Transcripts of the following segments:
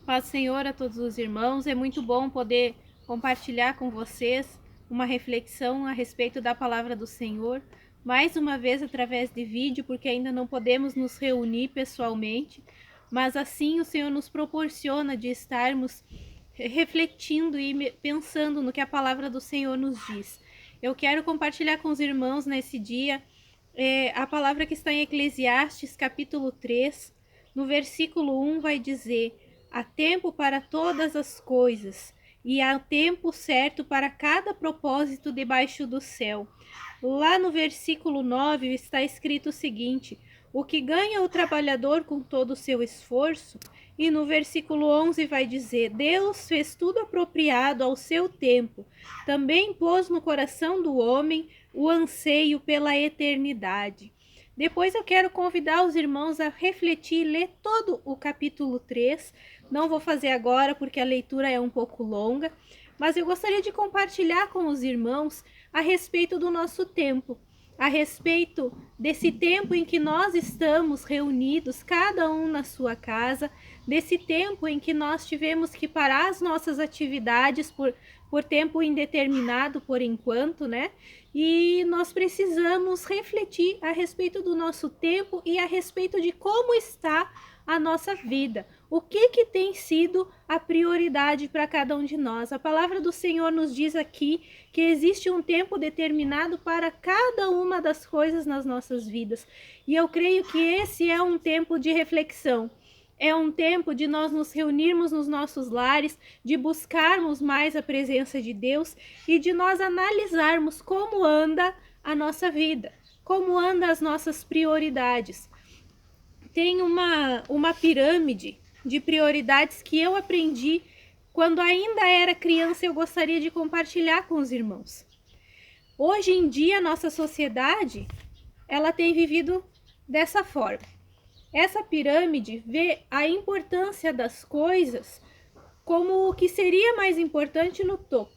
Paz, Senhor, a todos os irmãos. É muito bom poder compartilhar com vocês uma reflexão a respeito da palavra do Senhor, mais uma vez através de vídeo, porque ainda não podemos nos reunir pessoalmente, mas assim o Senhor nos proporciona de estarmos refletindo e pensando no que a palavra do Senhor nos diz. Eu quero compartilhar com os irmãos nesse dia a palavra que está em Eclesiastes, capítulo 3, no versículo 1 vai dizer: há tempo para todas as coisas, e há tempo certo para cada propósito debaixo do céu. Lá no versículo 9 está escrito o seguinte: o que ganha o trabalhador com todo o seu esforço. E no versículo 11 vai dizer: Deus fez tudo apropriado ao seu tempo. Também pôs no coração do homem o anseio pela eternidade. Depois eu quero convidar os irmãos a refletir e ler todo o capítulo 3. Não vou fazer agora porque a leitura é um pouco longa, mas eu gostaria de compartilhar com os irmãos a respeito do nosso tempo, a respeito desse tempo em que nós estamos reunidos, cada um na sua casa, desse tempo em que nós tivemos que parar as nossas atividades por tempo indeterminado, por enquanto, né? E nós precisamos refletir a respeito do nosso tempo e a respeito de como está a nossa vida. O que tem sido a prioridade para cada um de nós? A palavra do Senhor nos diz aqui que existe um tempo determinado para cada uma das coisas nas nossas vidas. E eu creio que esse é um tempo de reflexão. É um tempo de nós nos reunirmos nos nossos lares, de buscarmos mais a presença de Deus e de nós analisarmos como anda a nossa vida, como andam as nossas prioridades. Tem uma pirâmide de prioridades que eu aprendi quando ainda era criança e eu gostaria de compartilhar com os irmãos. Hoje em dia, a nossa sociedade, ela tem vivido dessa forma. Essa pirâmide vê a importância das coisas como o que seria mais importante no topo.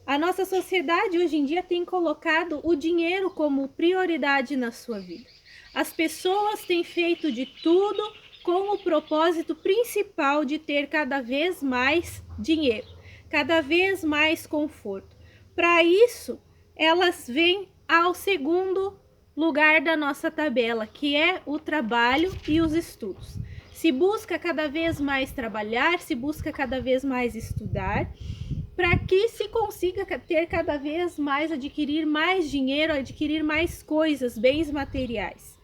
A nossa sociedade hoje em dia tem colocado o dinheiro como prioridade na sua vida. As pessoas têm feito de tudo com o propósito principal de ter cada vez mais dinheiro, cada vez mais conforto. Para isso, elas vêm ao segundo lugar da nossa tabela, que é o trabalho e os estudos. Se busca cada vez mais trabalhar, se busca cada vez mais estudar, para que se consiga ter cada vez mais, adquirir mais dinheiro, adquirir mais coisas, bens materiais.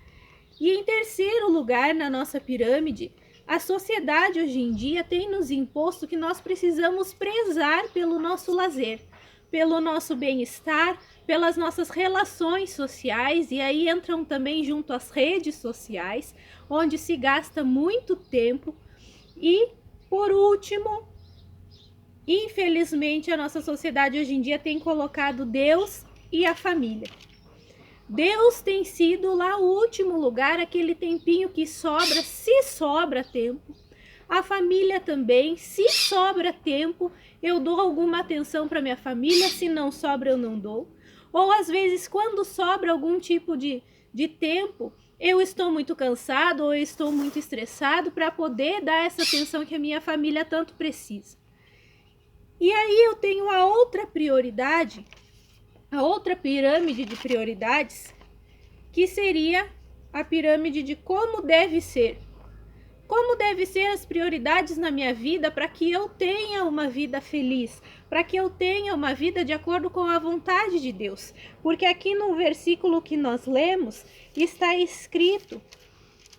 E em terceiro lugar, na nossa pirâmide, a sociedade hoje em dia tem nos imposto que nós precisamos prezar pelo nosso lazer, pelo nosso bem-estar, pelas nossas relações sociais, e aí entram também junto as redes sociais, onde se gasta muito tempo. E, por último, infelizmente, a nossa sociedade hoje em dia tem colocado Deus e a família. Deus tem sido lá o último lugar, aquele tempinho que sobra, se sobra tempo. A família também, se sobra tempo, eu dou alguma atenção para minha família, se não sobra, eu não dou. Ou às vezes, quando sobra algum tipo de tempo, eu estou muito cansado ou eu estou muito estressado para poder dar essa atenção que a minha família tanto precisa. E aí eu tenho a outra prioridade, a outra pirâmide de prioridades, que seria a pirâmide de como deve ser. Como devem ser as prioridades na minha vida para que eu tenha uma vida feliz, para que eu tenha uma vida de acordo com a vontade de Deus. Porque aqui no versículo que nós lemos está escrito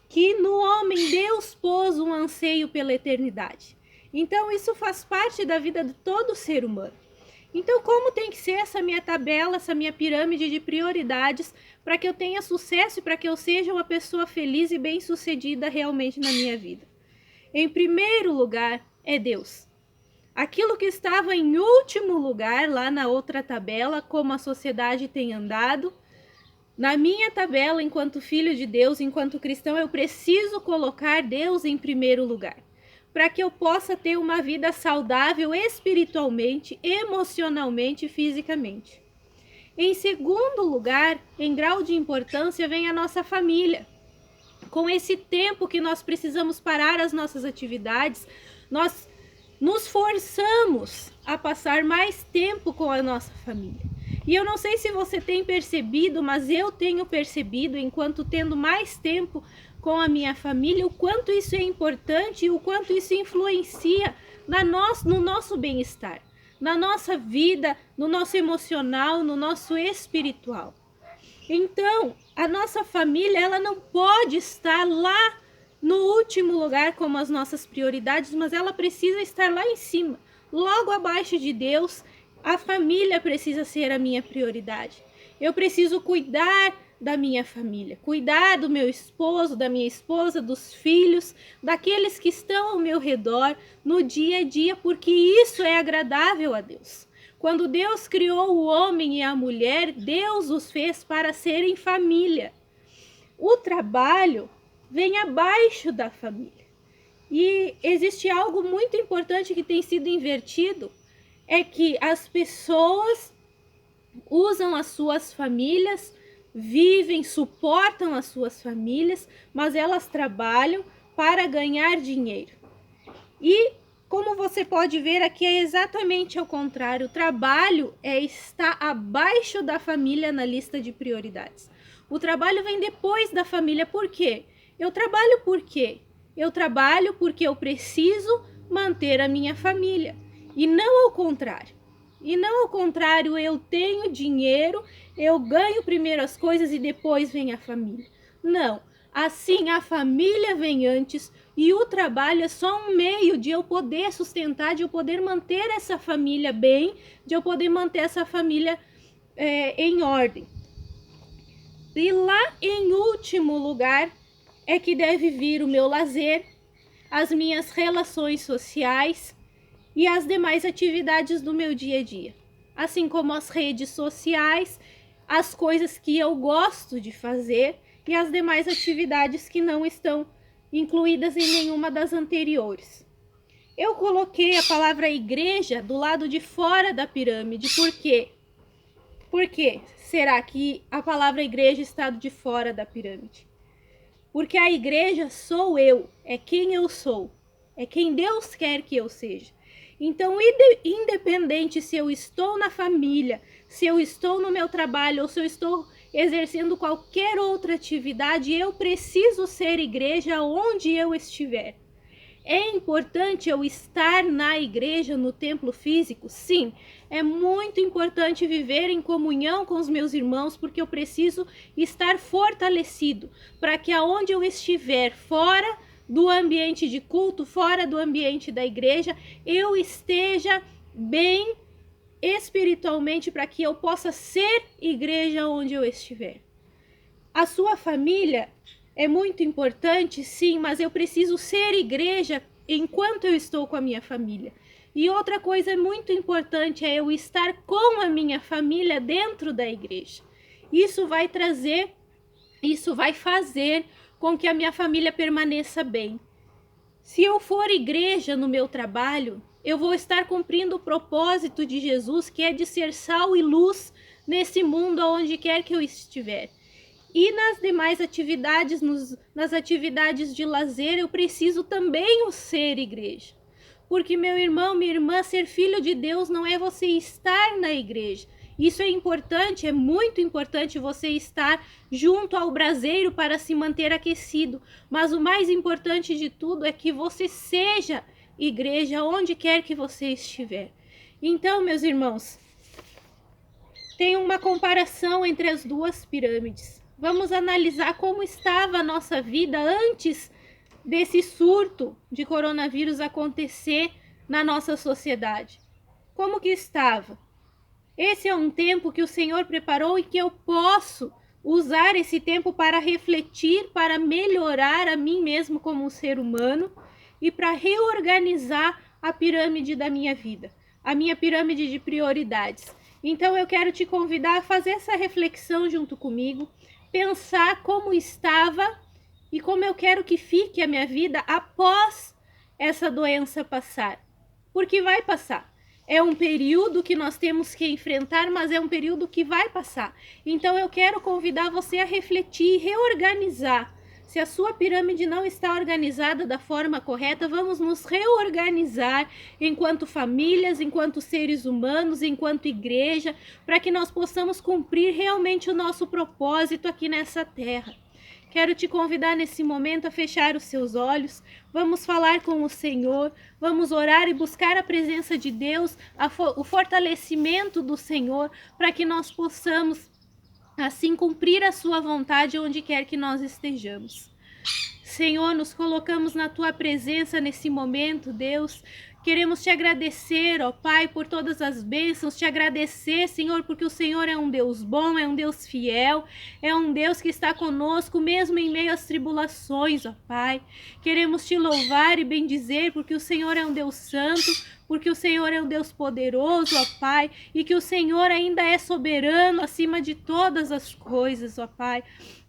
que no homem Deus pôs um anseio pela eternidade. Então isso faz parte da vida de todo ser humano. Então, como tem que ser essa minha tabela, essa minha pirâmide de prioridades para que eu tenha sucesso e para que eu seja uma pessoa feliz e bem-sucedida realmente na minha vida? Em primeiro lugar, é Deus. Aquilo que estava em último lugar lá na outra tabela, como a sociedade tem andado, na minha tabela, enquanto filho de Deus, enquanto cristão, eu preciso colocar Deus em primeiro lugar, para que eu possa ter uma vida saudável espiritualmente, emocionalmente e fisicamente. Em segundo lugar, em grau de importância, vem a nossa família. com esse tempo que nós precisamos parar as nossas atividades, nós nos forçamos a passar mais tempo com a nossa família. E eu não sei se você tem percebido, mas eu tenho percebido, enquanto tendo mais tempo com a minha família, o quanto isso é importante e o quanto isso influencia no nosso bem-estar, na nossa vida, no nosso emocional, no nosso espiritual. Então, a nossa família, ela não pode estar lá no último lugar como as nossas prioridades, mas ela precisa estar lá em cima, logo abaixo de Deus. A família precisa ser a minha prioridade. Eu preciso cuidar da minha família, cuidar do meu esposo, da minha esposa, dos filhos, daqueles que estão ao meu redor no dia a dia, porque isso é agradável a Deus. Quando Deus criou o homem e a mulher, Deus os fez para serem família. O trabalho vem abaixo da família. E existe algo muito importante que tem sido invertido, é que as pessoas usam as suas famílias, vivem, suportam as suas famílias, mas elas trabalham para ganhar dinheiro. E como você pode ver aqui, é exatamente ao contrário. O trabalho está abaixo da família na lista de prioridades. O trabalho vem depois da família. Por quê? Eu trabalho por quê? Eu trabalho porque eu preciso manter a minha família. E não ao contrário. E não ao contrário, eu tenho dinheiro, eu ganho primeiro as coisas e depois vem a família. Não. Assim, a família vem antes e o trabalho é só um meio de eu poder sustentar, de eu poder manter essa família bem, de eu poder manter essa família em ordem. E lá em último lugar é que deve vir o meu lazer, as minhas relações sociais e as demais atividades do meu dia a dia. Assim como as redes sociais, as coisas que eu gosto de fazer e as demais atividades que não estão incluídas em nenhuma das anteriores. Eu coloquei a palavra igreja do lado de fora da pirâmide. Por quê? Por que será que a palavra igreja está de fora da pirâmide? Porque a igreja sou eu, é quem eu sou, é quem Deus quer que eu seja. Então, independente se eu estou na família, se eu estou no meu trabalho ou se eu estou exercendo qualquer outra atividade, eu preciso ser igreja onde eu estiver. É importante eu estar na igreja, no templo físico? Sim, é muito importante viver em comunhão com os meus irmãos, porque eu preciso estar fortalecido para que aonde eu estiver, fora do ambiente de culto, fora do ambiente da igreja, eu esteja bem espiritualmente para que eu possa ser igreja onde eu estiver. A sua família é muito importante, sim, mas eu preciso ser igreja enquanto eu estou com a minha família. E outra coisa muito importante é eu estar com a minha família dentro da igreja. Isso vai fazer com que a minha família permaneça bem. Se eu for igreja no meu trabalho, eu vou estar cumprindo o propósito de Jesus, que é de ser sal e luz nesse mundo, aonde quer que eu estiver. E nas demais atividades, nas atividades de lazer, eu preciso também ser igreja. Porque, meu irmão, minha irmã, ser filho de Deus não é você estar na igreja. Isso é importante, é muito importante você estar junto ao braseiro para se manter aquecido. Mas o mais importante de tudo é que você seja igreja onde quer que você estiver. Então, meus irmãos, tem uma comparação entre as duas pirâmides. Vamos analisar como estava a nossa vida antes desse surto de coronavírus acontecer na nossa sociedade. Como que estava? Esse é um tempo que o Senhor preparou e que eu posso usar esse tempo para refletir, para melhorar a mim mesmo como um ser humano e para reorganizar a pirâmide da minha vida, a minha pirâmide de prioridades. Então eu quero te convidar a fazer essa reflexão junto comigo, pensar como estava e como eu quero que fique a minha vida após essa doença passar. Porque vai passar. É um período que nós temos que enfrentar, mas é um período que vai passar. Então eu quero convidar você a refletir e reorganizar. Se a sua pirâmide não está organizada da forma correta, vamos nos reorganizar enquanto famílias, enquanto seres humanos, enquanto igreja, para que nós possamos cumprir realmente o nosso propósito aqui nessa terra. Quero te convidar nesse momento a fechar os seus olhos, vamos falar com o Senhor, vamos orar e buscar a presença de Deus, o fortalecimento do Senhor, para que nós possamos assim cumprir a sua vontade onde quer que nós estejamos. Senhor, nos colocamos na tua presença nesse momento, Deus. Queremos te agradecer, ó Pai, por todas as bênçãos, te agradecer, Senhor, porque o Senhor é um Deus bom, é um Deus fiel, é um Deus que está conosco, mesmo em meio às tribulações, ó Pai. Queremos te louvar e bendizer, porque o Senhor é um Deus santo, porque o Senhor é um Deus poderoso, ó Pai, e que o Senhor ainda é soberano acima de todas as coisas, ó Pai.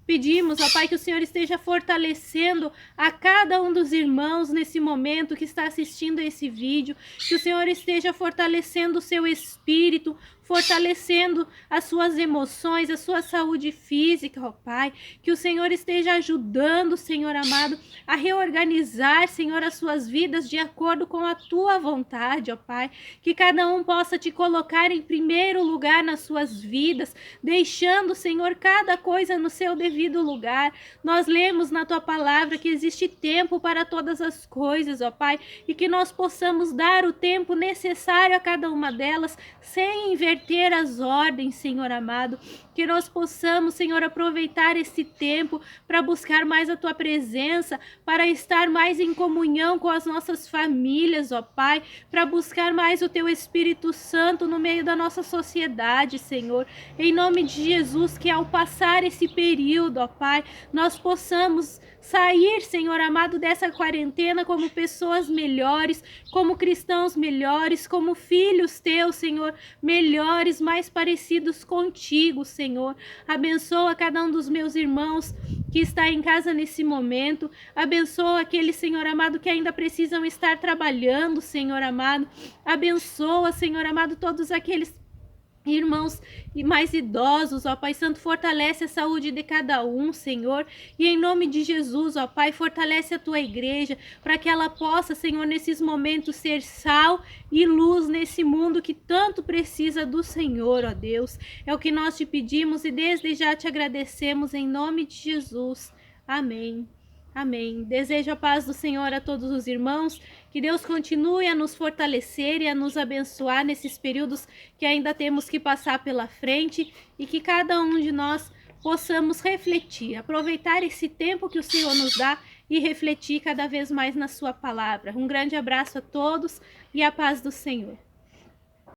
Pedimos, ó Pai, que o Senhor esteja fortalecendo a cada um dos irmãos nesse momento que está assistindo a esse vídeo, que o Senhor esteja fortalecendo o seu espírito, fortalecendo as suas emoções, a sua saúde física, ó Pai, que o Senhor esteja ajudando, Senhor amado, a reorganizar, Senhor, as suas vidas de acordo com a tua vontade, ó Pai, que cada um possa te colocar em primeiro lugar nas suas vidas, deixando, Senhor, cada coisa no seu devido lugar. Nós lemos na tua palavra que existe tempo para todas as coisas, ó Pai, e que nós possamos dar o tempo necessário a cada uma delas, sem inverter as ordens, Senhor amado, que nós possamos, Senhor, aproveitar esse tempo para buscar mais a tua presença, para estar mais em comunhão com as nossas famílias, ó Pai, para buscar mais o teu Espírito Santo no meio da nossa sociedade, Senhor, em nome de Jesus, que ao passar esse período, ó Pai, nós possamos sair, Senhor amado, dessa quarentena como pessoas melhores, como cristãos melhores, como filhos teus, Senhor, melhores, mais parecidos contigo, Senhor. Abençoa cada um dos meus irmãos que está em casa nesse momento. Abençoa aqueles, Senhor amado, que ainda precisam estar trabalhando, Senhor amado. Abençoa, Senhor amado, todos aqueles irmãos e mais idosos, ó Pai Santo, fortalece a saúde de cada um, Senhor, e em nome de Jesus, ó Pai, fortalece a tua igreja, para que ela possa, Senhor, nesses momentos ser sal e luz nesse mundo que tanto precisa do Senhor, ó Deus. É o que nós te pedimos e desde já te agradecemos em nome de Jesus. Amém. Amém. Desejo a paz do Senhor a todos os irmãos, que Deus continue a nos fortalecer e a nos abençoar nesses períodos que ainda temos que passar pela frente e que cada um de nós possamos refletir, aproveitar esse tempo que o Senhor nos dá e refletir cada vez mais na sua palavra. Um grande abraço a todos e a paz do Senhor.